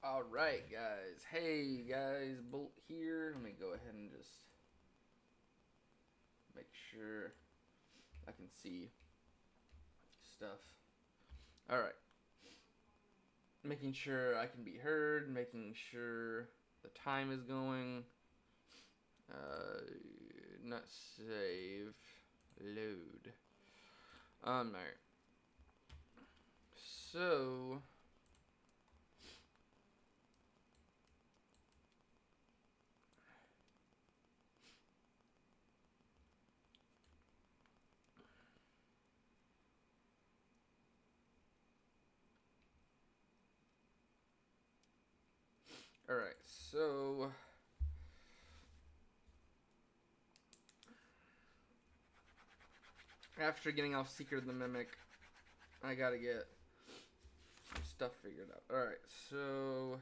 Alright, guys. Hey, guys. Bolt here. Let me go ahead and just make sure I can see stuff. Alright. Making sure I can be heard. Making sure the time is going. Not save. Load. Alright. So. Alright, so. After getting off Secret of the Mimic, I gotta get some stuff figured out. Alright, so.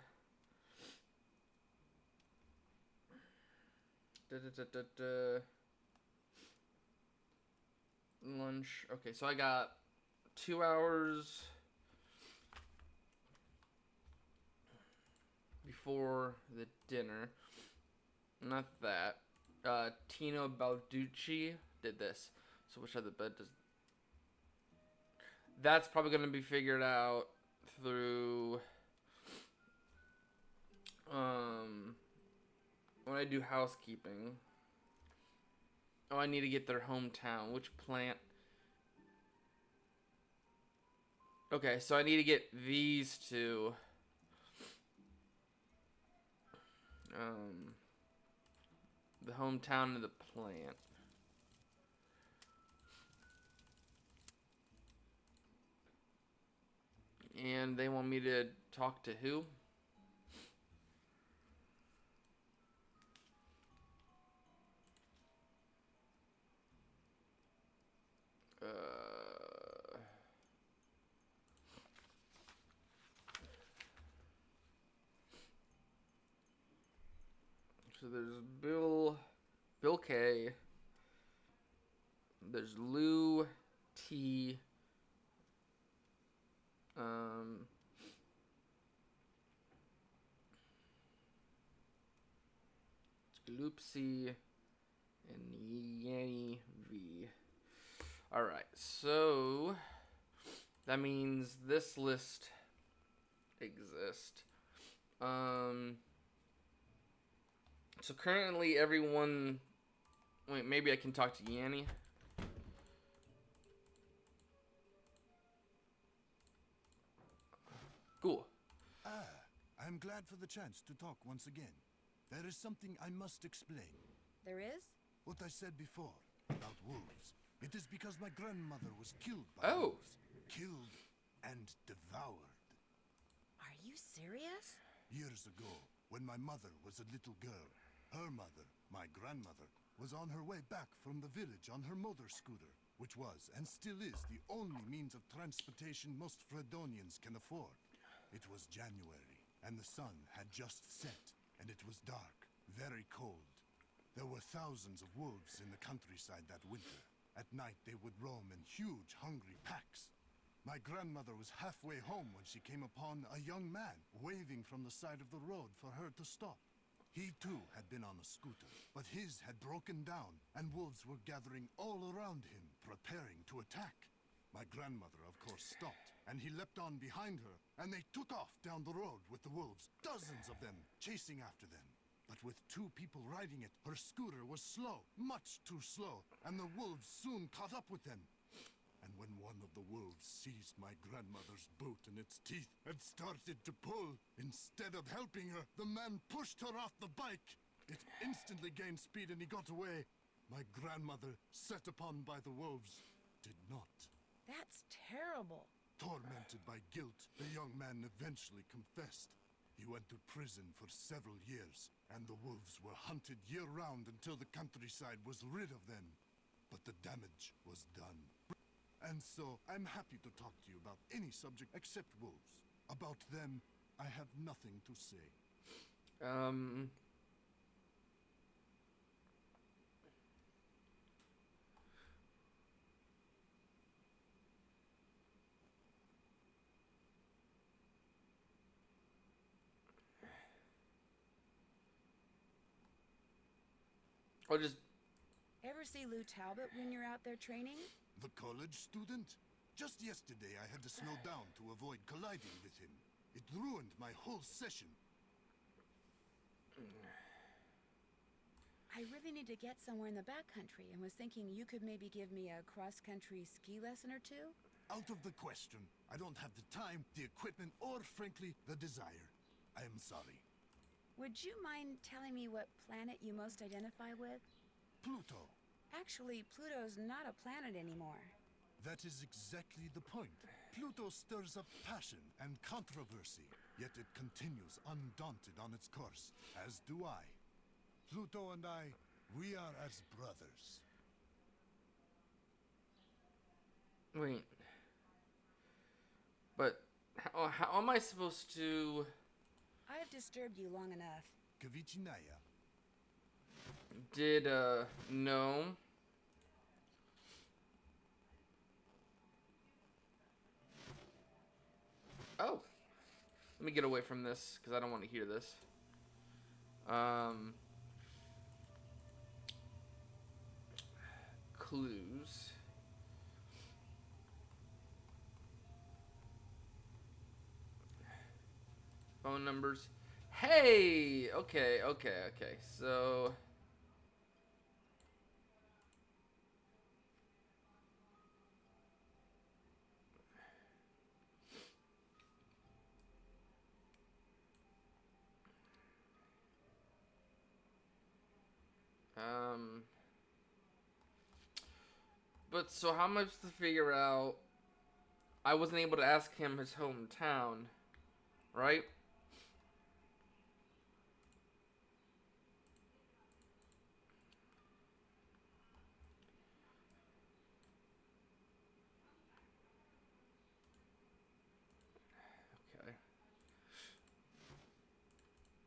Lunch. Okay, so I got 2 hours before the dinner. Not that. Tino Balducci did this. So which other bed does? That's probably gonna be figured out through when I do housekeeping. Oh, I need to get their hometown. Which plant? Okay, so I need to get these two. The hometown of the plant. And they want me to talk to who? So there's Bill K. There's Lou T. Um, Loopsy and Yanny V. Alright, so that means this list exists. So currently everyone. Wait, maybe I can talk to Yanny. Cool. I'm glad for the chance to talk once again. There is something I must explain. There is? What I said before about wolves. It is because my grandmother was killed by Oh. wolves. Killed and devoured. Are you serious? Years ago, when my mother was a little girl, her mother, my grandmother, was on her way back from the village on her motor scooter, which was and still is the only means of transportation most Fredonians can afford. It was January, and the sun had just set, and it was dark, very cold. There were thousands of wolves in the countryside that winter. At night they would roam in huge, hungry packs. My grandmother was halfway home when she came upon a young man waving from the side of the road for her to stop. He too had been on a scooter, but his had broken down, and wolves were gathering all around him, preparing to attack. My grandmother, of course, stopped, and he leapt on behind her, and they took off down the road with the wolves, dozens of them, chasing after them. But with two people riding it, her scooter was slow, much too slow, and the wolves soon caught up with them. And when one of the wolves seized my grandmother's boot in its teeth and started to pull, instead of helping her, the man pushed her off the bike. It instantly gained speed and he got away. My grandmother, set upon by the wolves, did not. That's terrible. Tormented by guilt, the young man eventually confessed. He went to prison for several years, and the wolves were hunted year-round until the countryside was rid of them. But the damage was done. And so, I'm happy to talk to you about any subject except wolves. About them, I have nothing to say. I'll just. Ever see Lou Talbot when you're out there training? The college student? Just yesterday I had to slow down to avoid colliding with him. It ruined my whole session. I really need to get somewhere in the backcountry and was thinking you could maybe give me a cross-country ski lesson or two? Out of the question. I don't have the time, the equipment, or frankly, the desire. I am sorry. Would you mind telling me what planet you most identify with? Pluto. Actually, Pluto's not a planet anymore. That is exactly the point. Pluto stirs up passion and controversy, yet it continues undaunted on its course, as do I. Pluto and I, we are as brothers. Wait. But how am I supposed to... I have disturbed you long enough. Kavichinaya. Did, no. Oh. Let me get away from this, because I don't want to hear this. Clues. Phone numbers. Hey! Okay. So... But so how am I supposed to figure out... I wasn't able to ask him his hometown, right? Okay.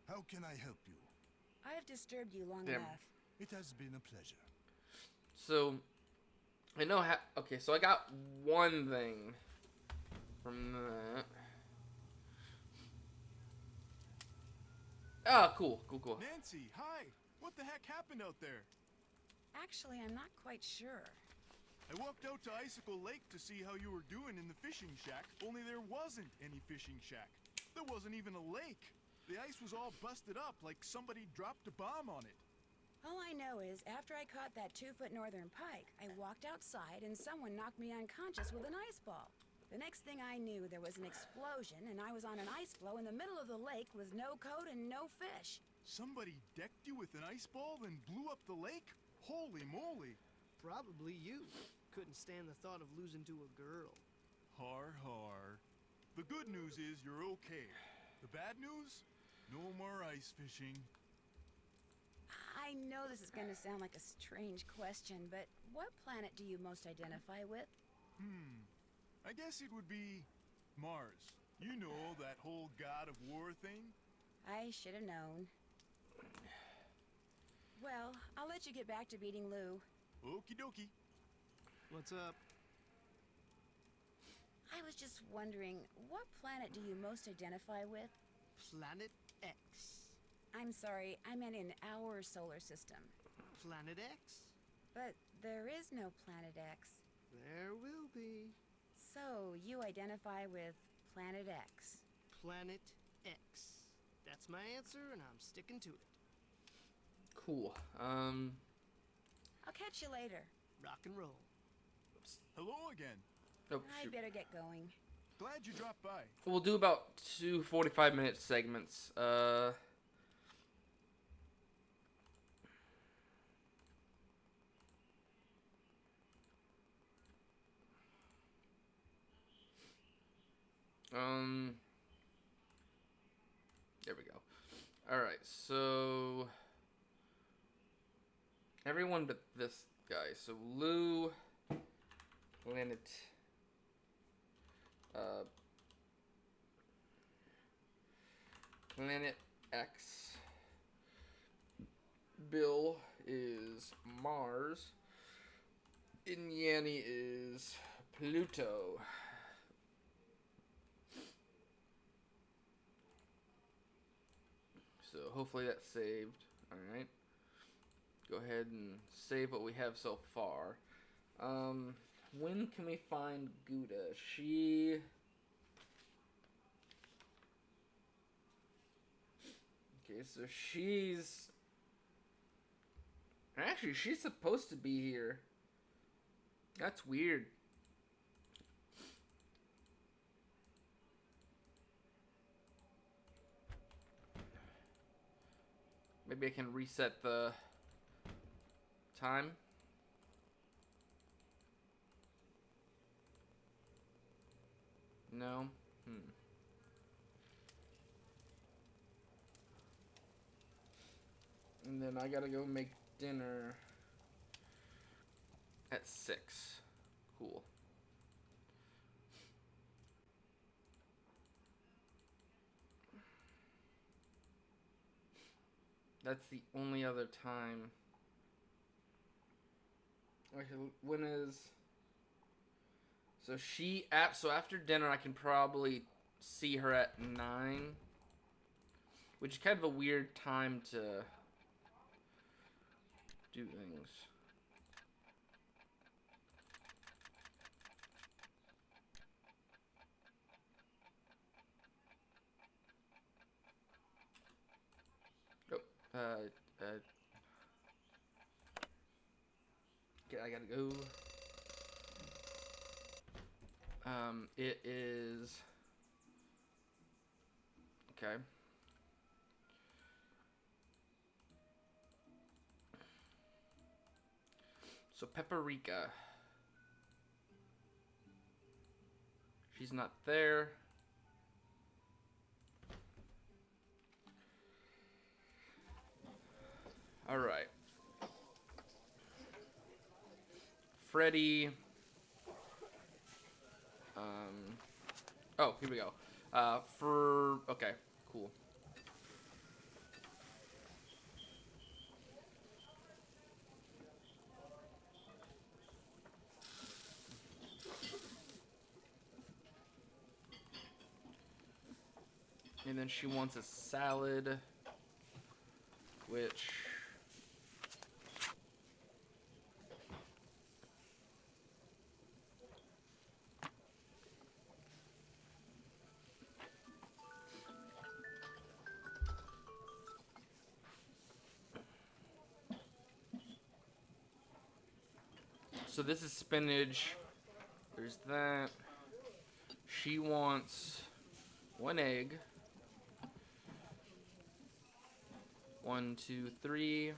How can I help you? I have disturbed you long Damn. enough. It has been a pleasure. So, I know how... Okay, so I got one thing from that. Ah, cool. Nancy, hi! What the heck happened out there? Actually, I'm not quite sure. I walked out to Icicle Lake to see how you were doing in the fishing shack, only there wasn't any fishing shack. There wasn't even a lake. The ice was all busted up like somebody dropped a bomb on it. All I know is, after I caught that 2-foot northern pike, I walked outside and someone knocked me unconscious with an ice ball. The next thing I knew, there was an explosion and I was on an ice floe in the middle of the lake with no coat and no fish. Somebody decked you with an ice ball, then blew up the lake? Holy moly! Probably you. Couldn't stand the thought of losing to a girl. Har. The good news is you're okay. The bad news? No more ice fishing. I know this is going to sound like a strange question, but what planet do you most identify with? I guess it would be Mars. You know, that whole god of war thing? I should have known. Well, I'll let you get back to beating Lou. Okie dokie. What's up? I was just wondering, what planet do you most identify with? Planet X. I'm sorry, I meant in our solar system. Planet X? But there is no Planet X. There will be. So, you identify with Planet X. Planet X. That's my answer, and I'm sticking to it. Cool. I'll catch you later. Rock and roll. Hello again. Oh, I shoot. better get going. Glad you dropped by. We'll do about 2 45-minute segments. There we go. Alright, so... Everyone but this guy. So, Lou... Planet... Planet X. Bill is Mars. Inyani is Pluto. So hopefully that's saved. Alright. go ahead and save what we have so far. When can we find Gouda? Okay, so she's... Actually, she's supposed to be here. That's weird. Maybe I can reset the time. No? And then I gotta go make dinner at 6. Cool. That's the only other time. Okay, when is... So so after dinner I can probably see her at 9. Which is kind of a weird time to do things. Okay, I gotta go. It is... Okay. So Pepparika. She's not there. Alright. Freddy. Oh, here we go. Okay, cool. And then she wants a salad, which... So this is spinach. There's that. She wants 1 egg. 1, 2, 3.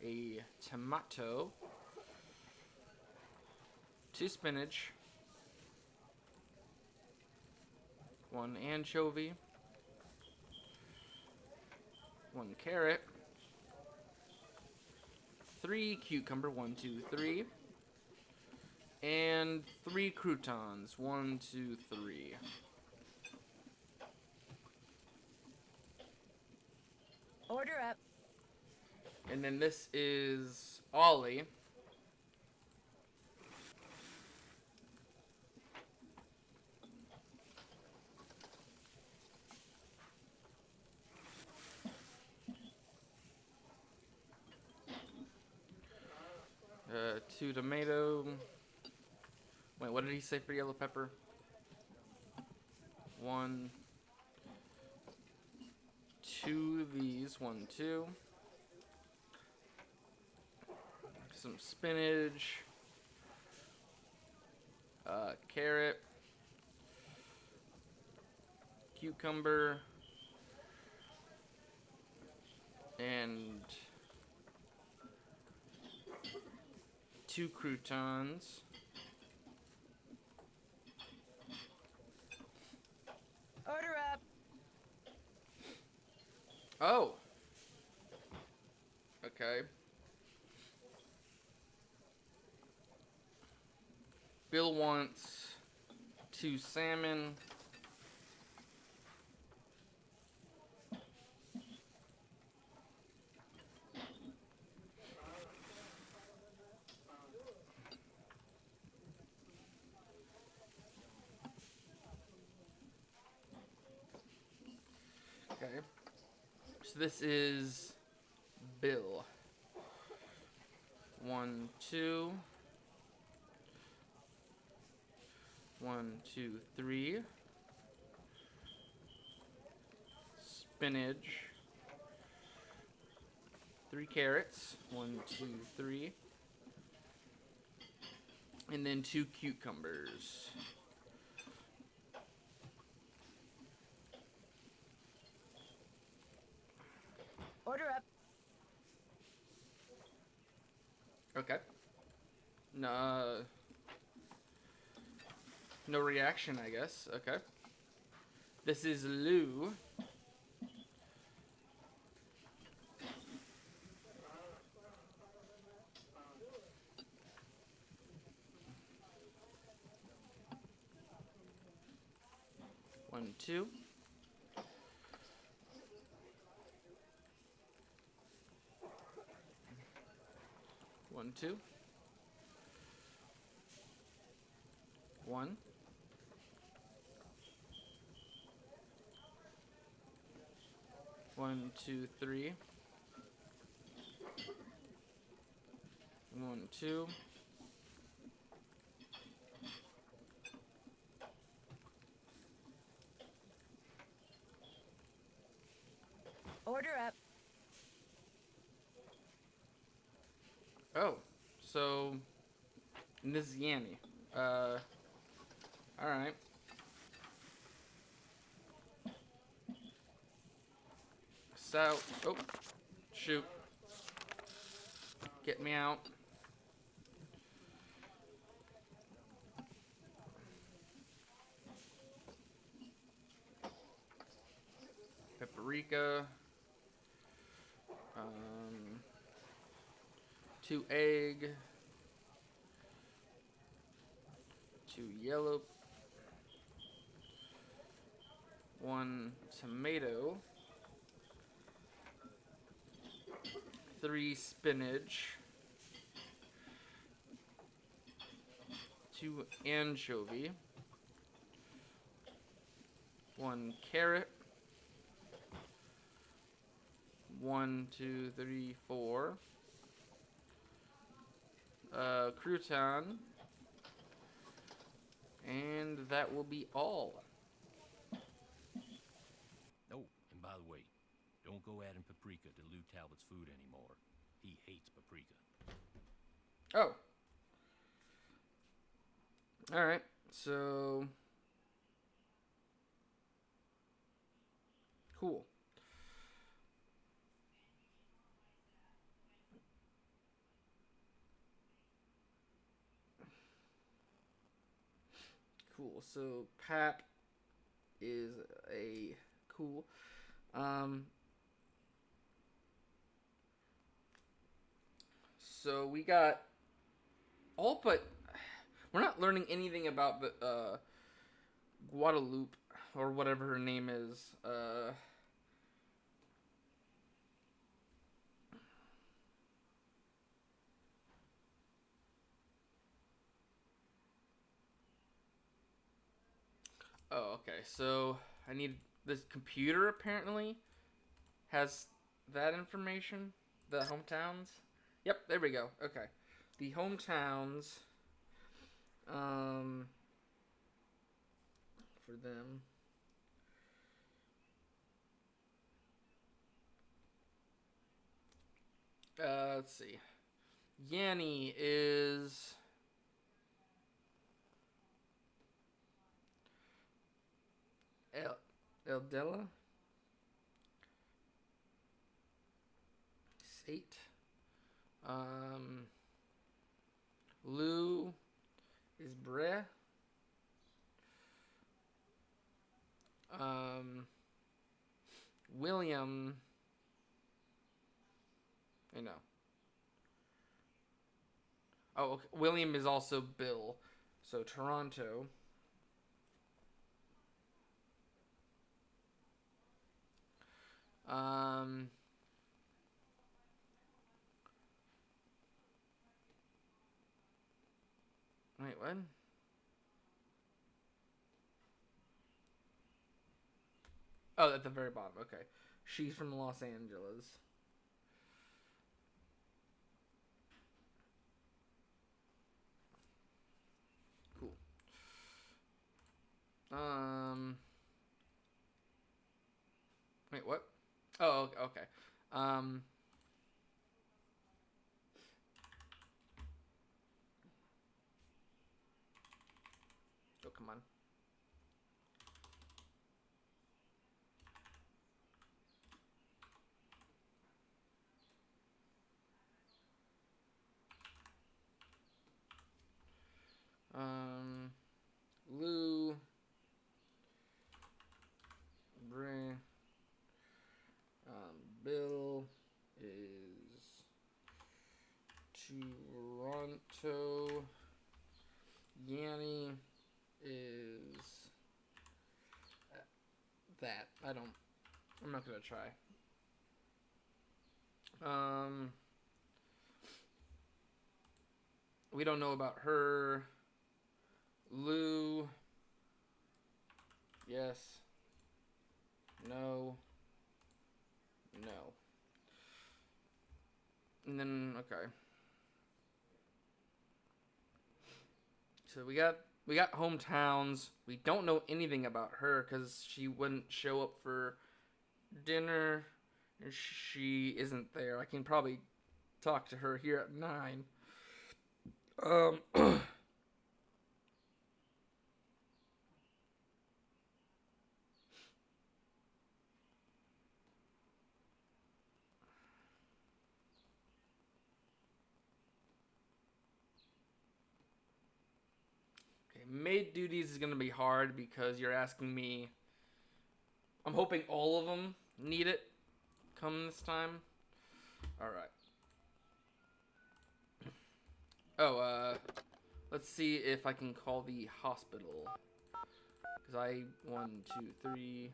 A tomato. 2 spinach. 1 anchovy. 1 carrot. 3 cucumber. 1, 2, 3. And 3 croutons. 1, 2, 3. Order up. And then this is Ollie. Uh, 2 tomato. Wait, what did he say for yellow pepper? 1, 2 of these. 1, 2. Some spinach. Carrot. Cucumber. And 2 croutons. Order up. Oh. Okay. Bill wants 2 salmon. Okay. So this is Bill. 1, 2. 1, 2, 3. Spinach. 3 carrots. 1, 2, 3. And then 2 cucumbers. Order up. Okay. No, no reaction, I guess. Okay. This is Lou. One, 2. One, 2. 1. 1, 2, 3. 1, 2. Order up. Oh, so this is Yanni. All right. So, oh, shoot. Get me out. Paprika. 2 egg. 2 yellow. 1 tomato. 3 spinach. 2 anchovy. 1 carrot. 1, 2, 3, 4. Crouton. And that will be all. Oh, and by the way, don't go adding paprika to Lou Talbot's food anymore. He hates paprika. Oh. Alright, so... Cool. Cool, so Pap is a cool. So we got all but we're not learning anything about the Guadalupe or whatever her name is. Oh, okay. So I need this computer apparently has that information. The hometowns. Yep, there we go. Okay, the hometowns. For them. Let's see. Yanni is Eldella. Sate. Lou is Bre. William. I know. Oh, okay. William is also Bill. So Toronto. Wait, what? Oh, at the very bottom. Okay. She's from Los Angeles. Wait, what? Oh, okay. Um, oh, come on. Lou, Bray, Bill is Toronto. Yanni is that. I'm not gonna try. We don't know about her. Lou. Yes. No. No. And then, okay. So we got hometowns. We don't know anything about her because she wouldn't show up for dinner. She isn't there. I can probably talk to her here at 9. Okay, maid duties is gonna be hard because you're asking me. I'm hoping all of them need it come this time. All right. Oh, let's see if I can call the hospital. Because I 1, 2, 3.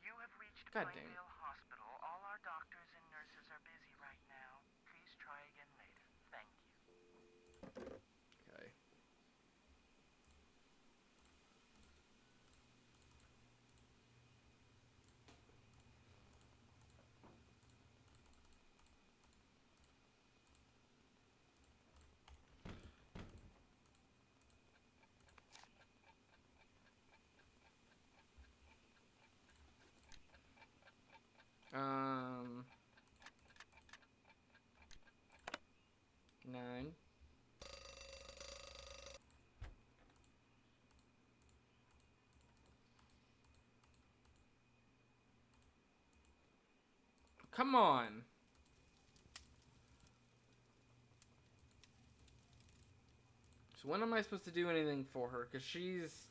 You have reached God dang. Plainville Hospital. All our doctors and nurses are busy right now. Please try again later. Thank you. Okay. Um. 9. Come on. So when am I supposed to do anything for her? Because she's...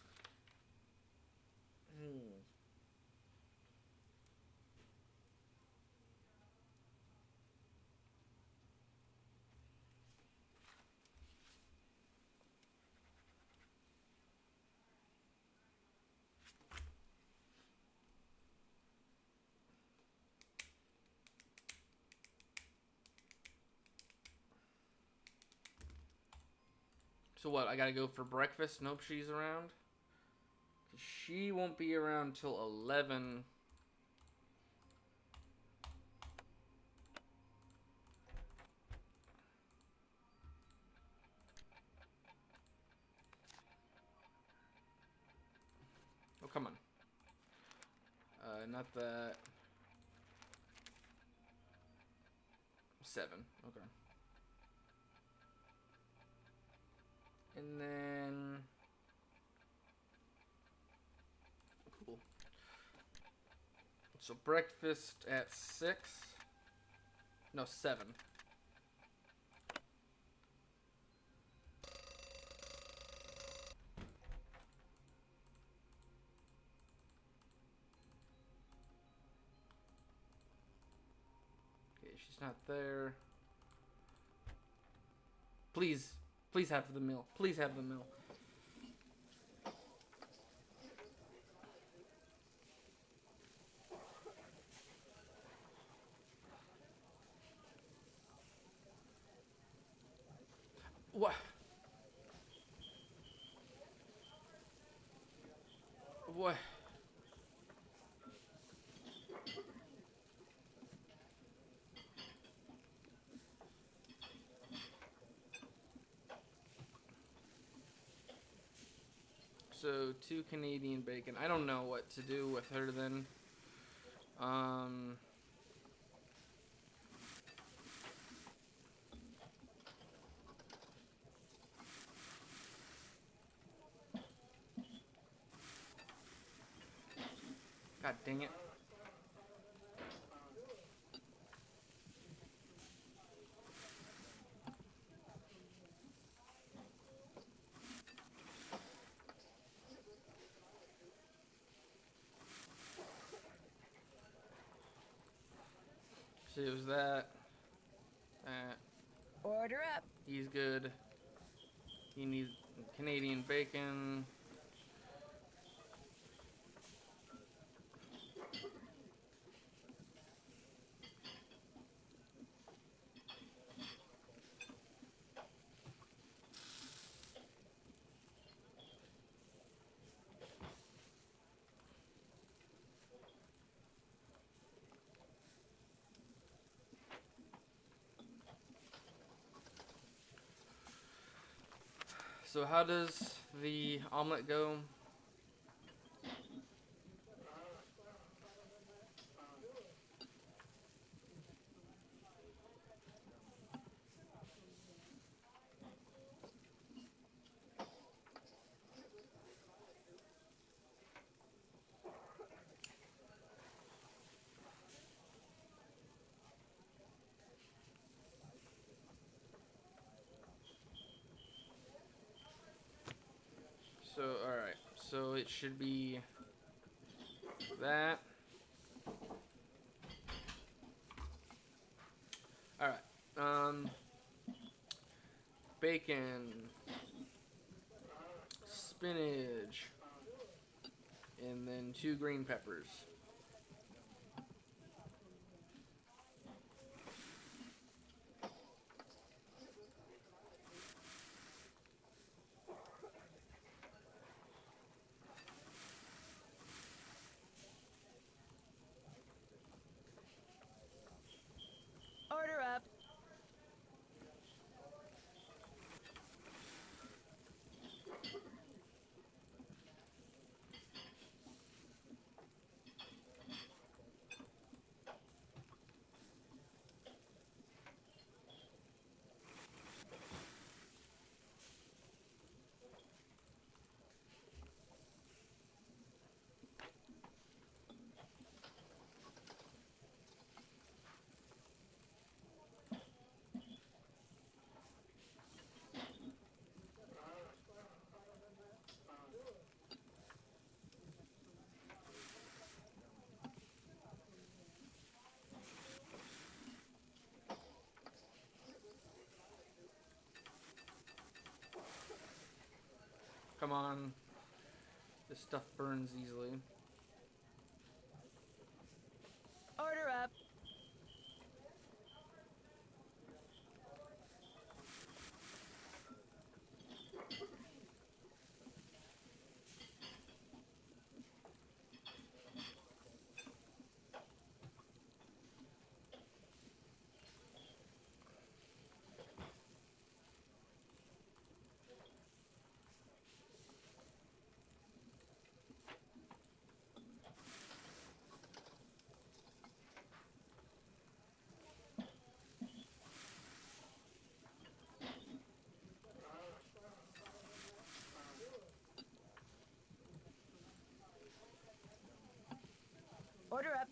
So what, I gotta go for breakfast? Nope, she's around. She won't be around till 11. Oh, come on. Not that. 7. Okay. And then... Cool. So breakfast at 6. No, 7. Okay, she's not there. Please. Please have the meal. Please have the meal. What? What? So 2 Canadian bacon. I don't know what to do with her then. God dang it. So it was that. Order up. He's good. He needs Canadian bacon. So how does the omelet go? So, alright. So it should be that. Alright. Bacon. Spinach. And then 2 green peppers. Order up. Come on. This stuff burns easily. Order up. Order up.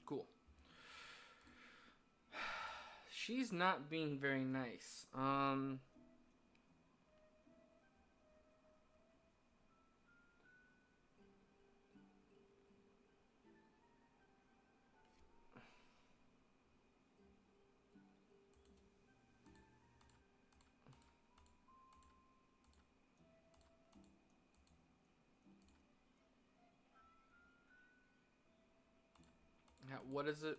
Cool. She's not being very nice. what is it?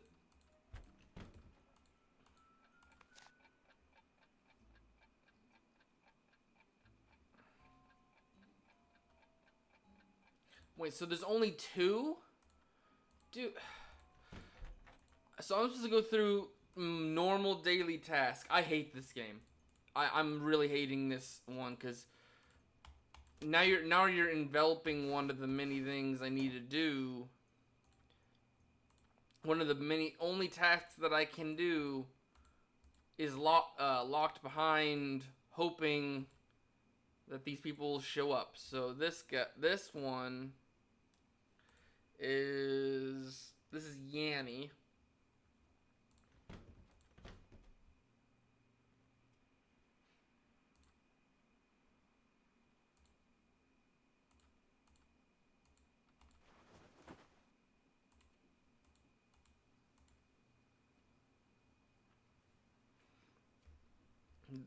Wait, so there's only 2? Dude. So I'm supposed to go through normal daily tasks. I hate this game. I'm really hating this one because now you're enveloping one of the many things I need to do. One of the many only tasks that I can do is locked behind hoping that these people show up. So this one is Yanni.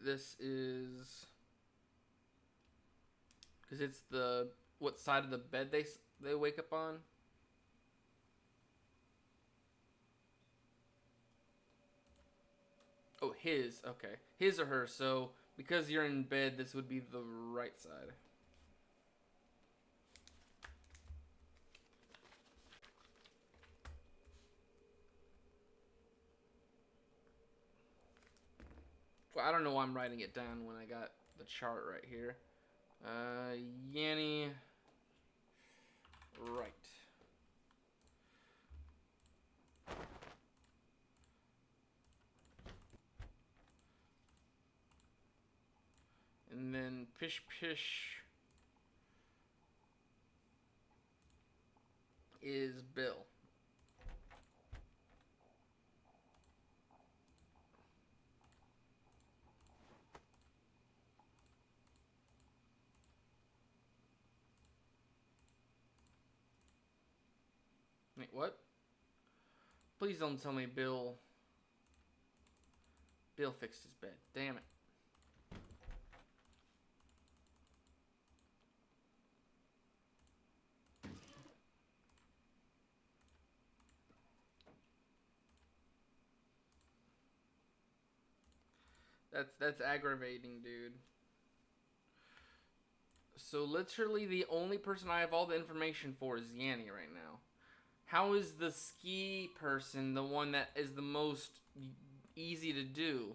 This is because it's what side of the bed they wake up on. Oh, his. Okay, his or her. So because you're in bed, this would be the right side. Well, I don't know why I'm writing it down when I got the chart right here. Yanni. Right. And then Pish Pish is Bill. Wait, what? Please don't tell me Bill fixed his bed. Damn it. That's aggravating, dude. So literally the only person I have all the information for is Yanni right now. How is the ski person the one that is the most easy to do?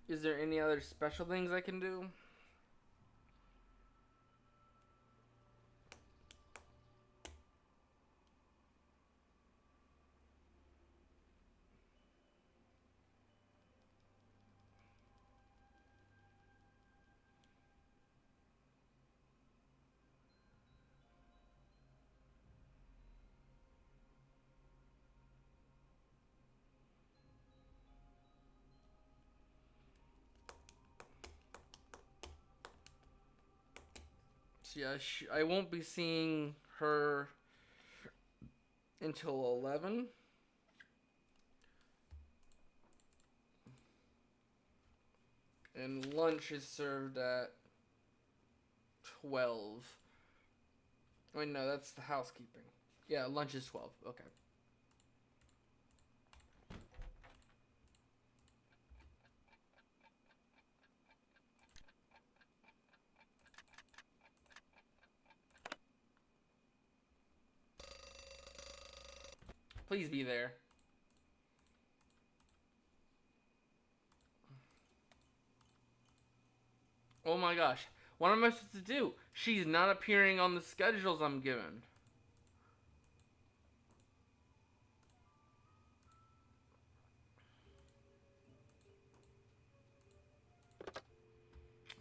Is there any other special things I can do? So yeah, I won't be seeing her until 11. And lunch is served at 12. Wait, no, that's the housekeeping. Yeah, lunch is 12. Okay. Please be there. Oh my gosh. What am I supposed to do? She's not appearing on the schedules I'm given.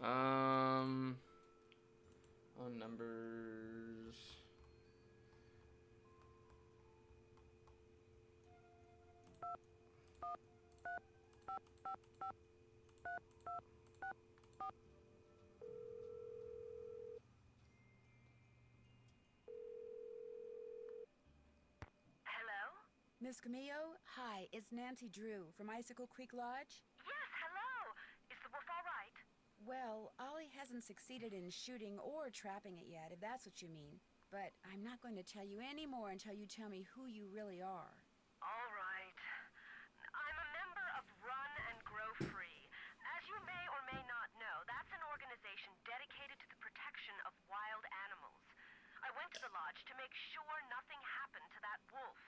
On numbers. Hello? Miss Camillo, hi, it's Nancy Drew from Icicle Creek Lodge. Yes, hello. Is the wolf all right? Well, Ollie hasn't succeeded in shooting or trapping it yet, if that's what you mean. But I'm not going to tell you any more until you tell me who you really are. All right. I'm a member of Run and Grow Free. As you may or may not know, that's an organization dedicated to the protection of wild animals. I went to the lodge to make sure nothing happened to that wolf.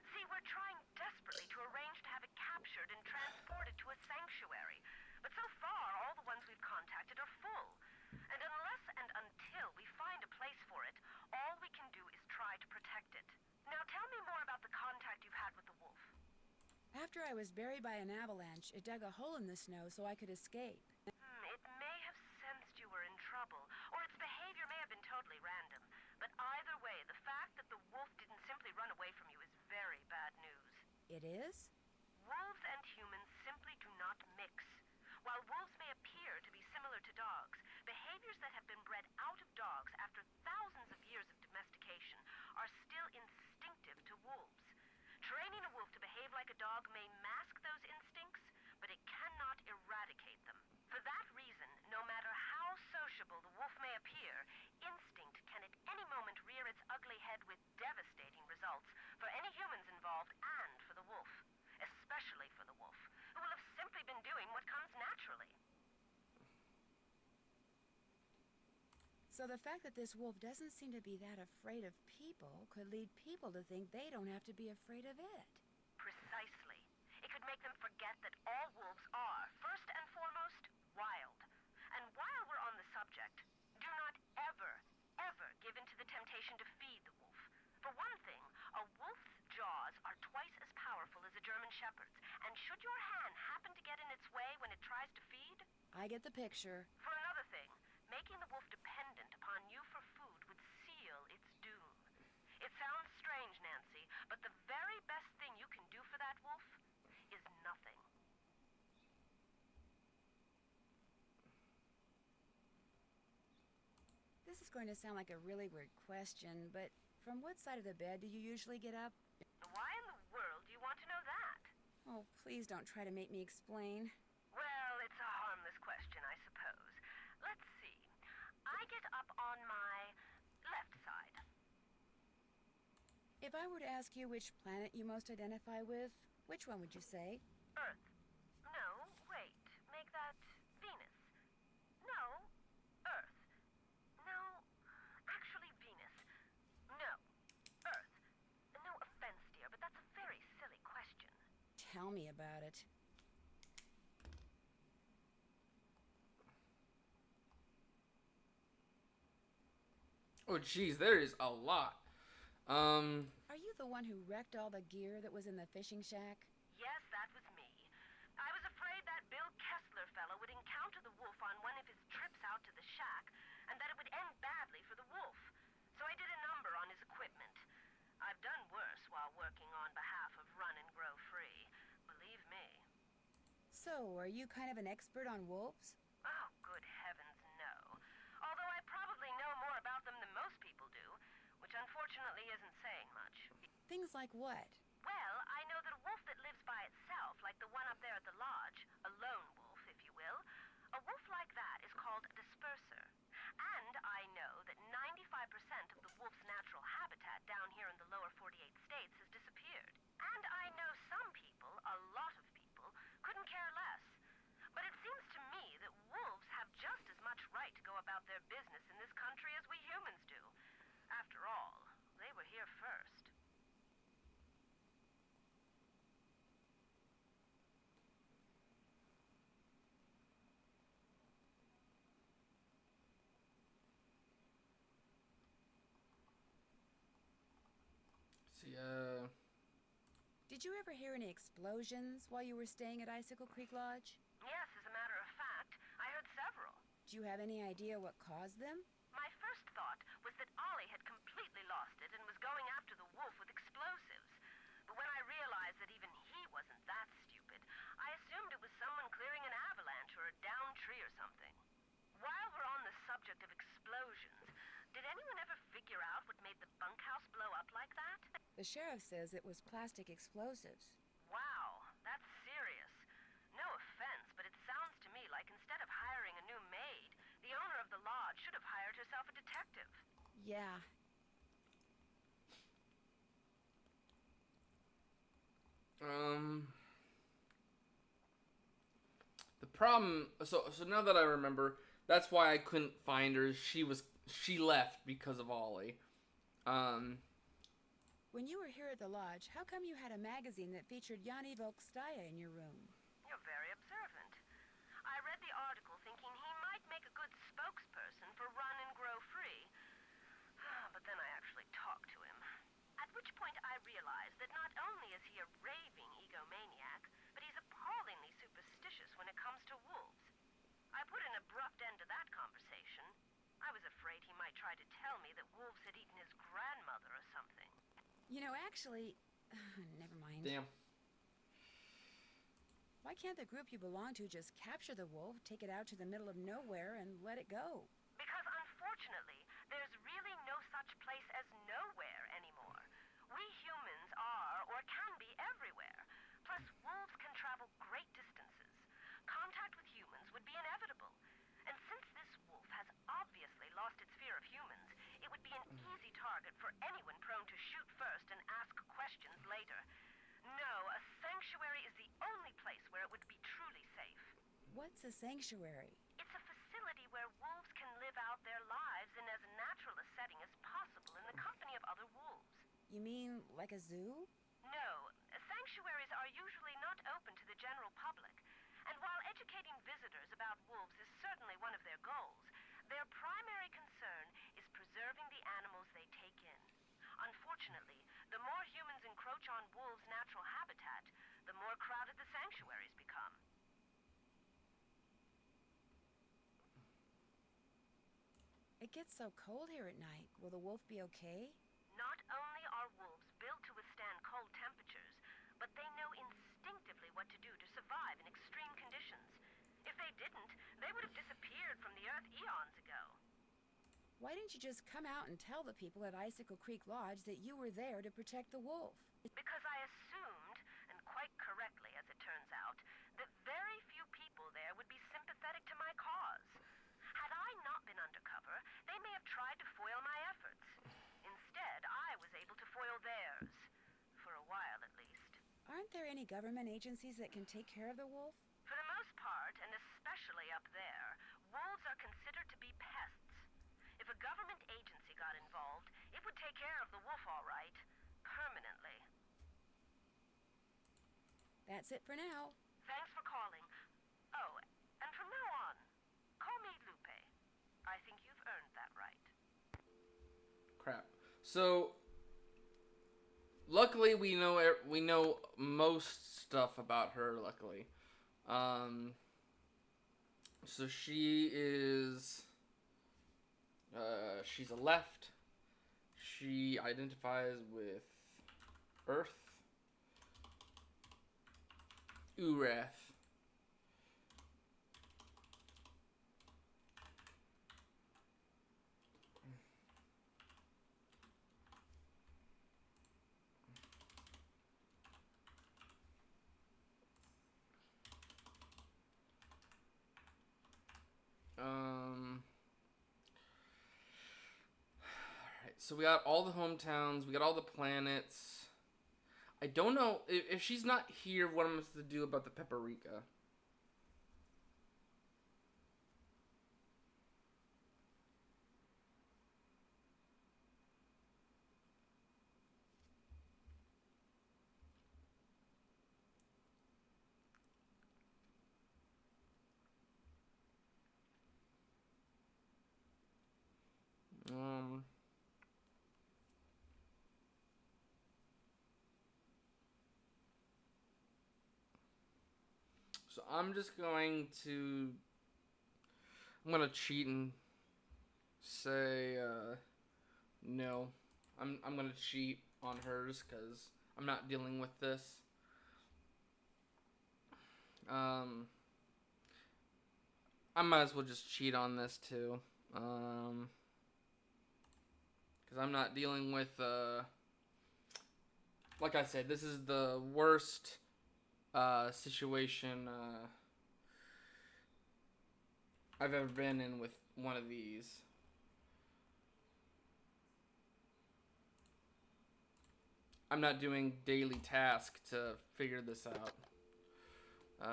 See, we're trying desperately to arrange to have it captured and transported to a sanctuary. But so far, all the ones we've contacted are full. And unless and until we find a place for it, all we can do is try to protect it. Now tell me more about the contact you've had with the wolf. After I was buried by an avalanche, it dug a hole in the snow so I could escape. It may have sensed you were in trouble, or its behavior may have been totally random. But either way, the fact that the wolf didn't simply run away from you is very bad news. It is? Wolves and humans simply do not mix. While wolves may appear to be similar to dogs, behaviors that have been bred out of dogs after thousands of years of domestication are still instinctive to wolves. Training a wolf to behave like a dog may mask those instincts, but it cannot eradicate them. For that reason, no matter how sociable the wolf may appear, instinct can at any moment rear its ugly head with devastating results for any humans involved and for the wolf. Especially for the wolf, who will have simply been doing what comes naturally. So the fact that this wolf doesn't seem to be that afraid of people could lead people to think they don't have to be afraid of it. Precisely. It could make them forget that all wolves are, first and foremost, wild. And while we're on the subject, do not ever, ever give in to the temptation to feed the wolf. For one thing, a wolf's jaws are twice as powerful as a German shepherd's, and should your hand happen to get in its way when it tries to feed? I get the picture. For another thing, making the wolf dependent upon you for food would seal its doom. It sounds strange, Nancy, but the very best thing you can do for that wolf is nothing. This is going to sound like a really weird question, but from what side of the bed do you usually get up? Why in the world do you want to know that? Oh, please don't try to make me explain. Well, it's a harmless question, I suppose. Let's see. I get up on my left side. If I were to ask you which planet you most identify with, which one would you say? Earth. No, wait. Make that Venus. No, Earth. No, actually Venus. No, Earth. No offense, dear, but that's a very silly question. Tell me about it. Oh, geez, there is a lot. Are you the one who wrecked all the gear that was in the fishing shack? Yes, that was me. I was afraid that Bill Kessler fellow would encounter the wolf on one of his trips out to the shack, and that it would end badly for the wolf. So I did a number on his equipment. I've done worse while working on behalf of Run and Grow Free. Believe me. So, are you kind of an expert on wolves? Oh, good heavens, no. Although I probably know more about them than most people do, which unfortunately isn't saying much. Things like what? Well, I know that a wolf that lives by itself, like the one up there at the lodge, a lone wolf, if you will, a wolf like that is called a disperser. And I know that 95% of the wolf's natural habitat down here in the lower 48 states has disappeared. And I know some people, a lot of people, couldn't care less. But it seems to me that wolves have just as much right to go about their business in this country as we humans do. After all, they were here first. See, Did you ever hear any explosions while you were staying at Icicle Creek Lodge? Yes, as a matter of fact, I heard several. Do you have any idea what caused them? My first thought was that Ollie had completely lost it and was going after the wolf with explosives. But when I realized that even he wasn't that stupid, I assumed it was someone clearing an avalanche or a downed tree or something. While we're on the subject of explosions, did anyone ever figure out what made the bunkhouse blow up like that? The sheriff says it was plastic explosives. Wow, that's serious. No offense, but it sounds to me like instead of hiring a new maid, the owner of the lodge should have hired herself a detective. Yeah. The problem, so now that I remember, that's why I couldn't find her. She left because of Ollie. When you were here at the lodge, how come you had a magazine that featured Yanni Volkstaya in your room? You're very observant. I read the article thinking he might make a good spokesperson for Run and Grow Free. But then I actually talked to him. At which point I realized that not only is he a raving egomaniac, but he's appallingly superstitious when it comes to wolves. I put an abrupt end to that conversation. I was afraid he might try to tell me that wolves had eaten his grandmother or something. You know, actually... never mind. Damn. Why can't the group you belong to just capture the wolf, take it out to the middle of nowhere, and let it go? Because unfortunately, there's really no such place as nowhere anymore. We humans are, or can be, everywhere. Plus, wolves can travel great distances. Contact with humans would be inevitable. And since this wolf has obviously lost its fear of humans, it would be an easy target for anyone prone to shoot first and ask questions later. No, a sanctuary is the only place where it would be truly safe. What's a sanctuary? It's a facility where wolves can live out their lives in as natural a setting as possible in the company of other wolves. You mean like a zoo? No, sanctuaries are usually not open to the general public. And while educating visitors about wolves is certainly one of their goals, their primary concern is preserving the animals they take in. Unfortunately, the more humans encroach on wolves' natural habitat, the more crowded the sanctuaries become. It gets so cold here at night. Will the wolf be okay? Not only are wolves built to withstand cold temperatures, but they know instinctively what to do to survive in extreme conditions. If they didn't, they would have disappeared from the earth eons ago. Why didn't you just come out and tell the people at Icicle Creek Lodge that you were there to protect the wolf? Because I assumed, and quite correctly as it turns out, that very few people there would be sympathetic to my cause. Had I not been undercover, they may have tried to foil my efforts. Instead, I was able to foil theirs. For a while, at least. Aren't there any government agencies that can take care of the wolf? For the most part, and especially up there, wolves are considered to be pests. If a government agency got involved, it would take care of the wolf all right. Permanently. That's it for now. Thanks for calling. Oh, and from now on, call me Lupe. I think you've earned that right. Crap. So, luckily we know most stuff about her. Luckily, so she is. She's a left. She identifies with Earth. Urath. Alright, so we got all the hometowns, we got all the planets. I don't know if she's not here, what I'm supposed to do about the Paprika. So I'm just going to... I'm going to cheat and say, no. I'm going to cheat on hers because I'm not dealing with this. I might as well just cheat on this too. Because I'm not dealing with, like I said, this is the worst situation I've ever been in with one of these. I'm not doing daily task to figure this out. Hey,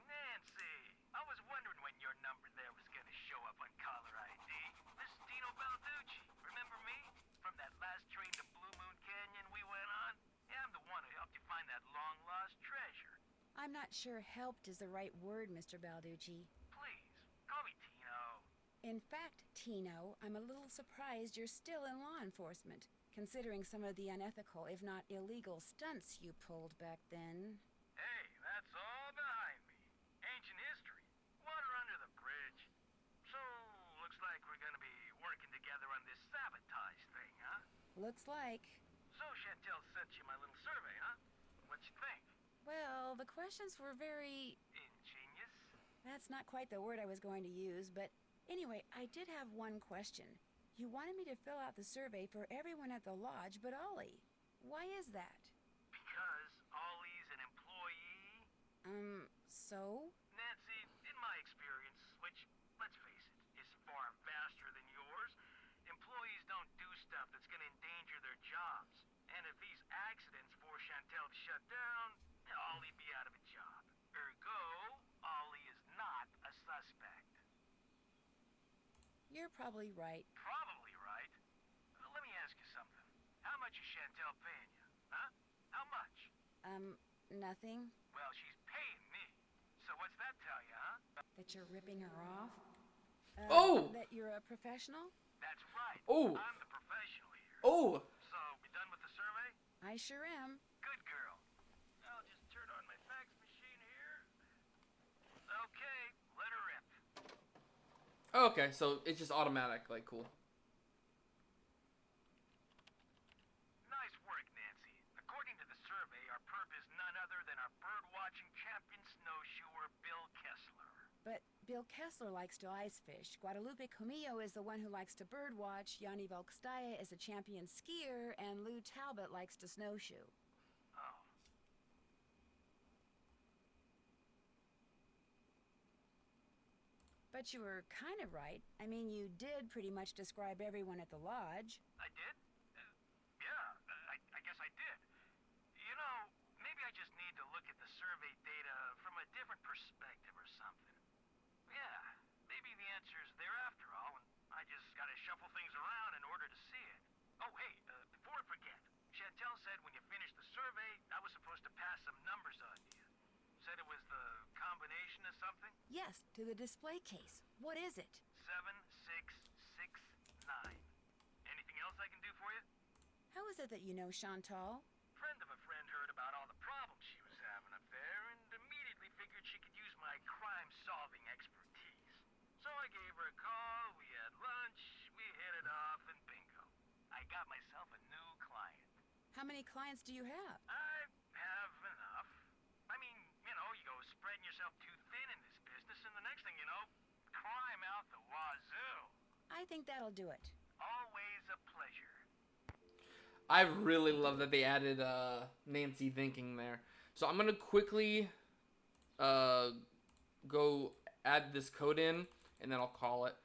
Nancy. I was wondering when your number there was gonna show up on caller ID. This is Dino Balducci. Remember me? From that last train to Blue Moon Canyon we went on? Yeah, I'm the one who helped you find that long-lost treasure. I'm not sure helped is the right word, Mr. Balducci. Please, call me Tino. In fact, Tino, I'm a little surprised you're still in law enforcement, considering some of the unethical, if not illegal, stunts you pulled back then. Hey, that's all behind me. Ancient history. Water under the bridge. So, looks like we're gonna be working together on this sabotage thing, huh? Looks like. So Chantel sent you my little survey, huh? What you think? Well, the questions were very. Ingenious? That's not quite the word I was going to use, but anyway, I did have one question. You wanted me to fill out the survey for everyone at the lodge but Ollie. Why is that? Because Ollie's an employee? So? Nancy, in my experience, which, let's face it, is far vaster than yours, employees don't do stuff that's gonna endanger their jobs. And if these accidents force Chantel to shut down, Ollie'd be out of a job. Ergo, Ollie is not a suspect. You're probably right. Probably right. Let me ask you something. How much is Chantel paying you? Huh? How much? Nothing? Well, she's paying me. So what's that tell you, huh? That you're ripping her off? Oh! That you're a professional? That's right. Oh! I'm the professional here. Oh! So, we done with the survey? I sure am. Good girl. I'll just turn on my fax machine here. Okay, let her rip. Okay, so it's just automatic, like, cool. Nice work, Nancy. According to the survey, our perp is none other than our bird-watching champion snowshoer, Bill Kessler. But Bill Kessler likes to ice fish. Guadalupe Comillo is the one who likes to birdwatch. Yanni Volkstaya is a champion skier. And Lou Talbot likes to snowshoe. Oh. But you were kind of right. I mean, you did pretty much describe everyone at the lodge. I did? Yeah, I guess I did. You know, maybe I just need to look at the survey data from a different perspective or something. Yeah, maybe the answer's there after all, and I just gotta shuffle things around in order to see it. Oh, hey, before I forget, Chantel said when you finished the survey, I was supposed to pass some numbers on to you. Said it was the combination of something? Yes, to the display case. What is it? 7669. Anything else I can do for you? How is it that you know Chantal? Friend of a friend heard about all the problems she was having up there and immediately figured she could use my crime-solving expertise. So I gave her a call, we had lunch, we hit it off, and bingo. I got myself a new client. How many clients do you have? I have enough. I mean, you know, you go spreading yourself too thin in this business, and the next thing you know, crime out the wazoo. I think that'll do it. Always a pleasure. I really love that they added Nancy thinking there. So I'm gonna quickly go add this code in, and then I'll call it.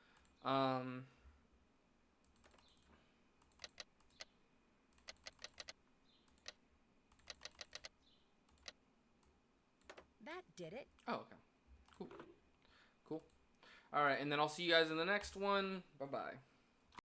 That did it. Oh, okay. Cool. Cool. All right, and then I'll see you guys in the next one. Bye-bye.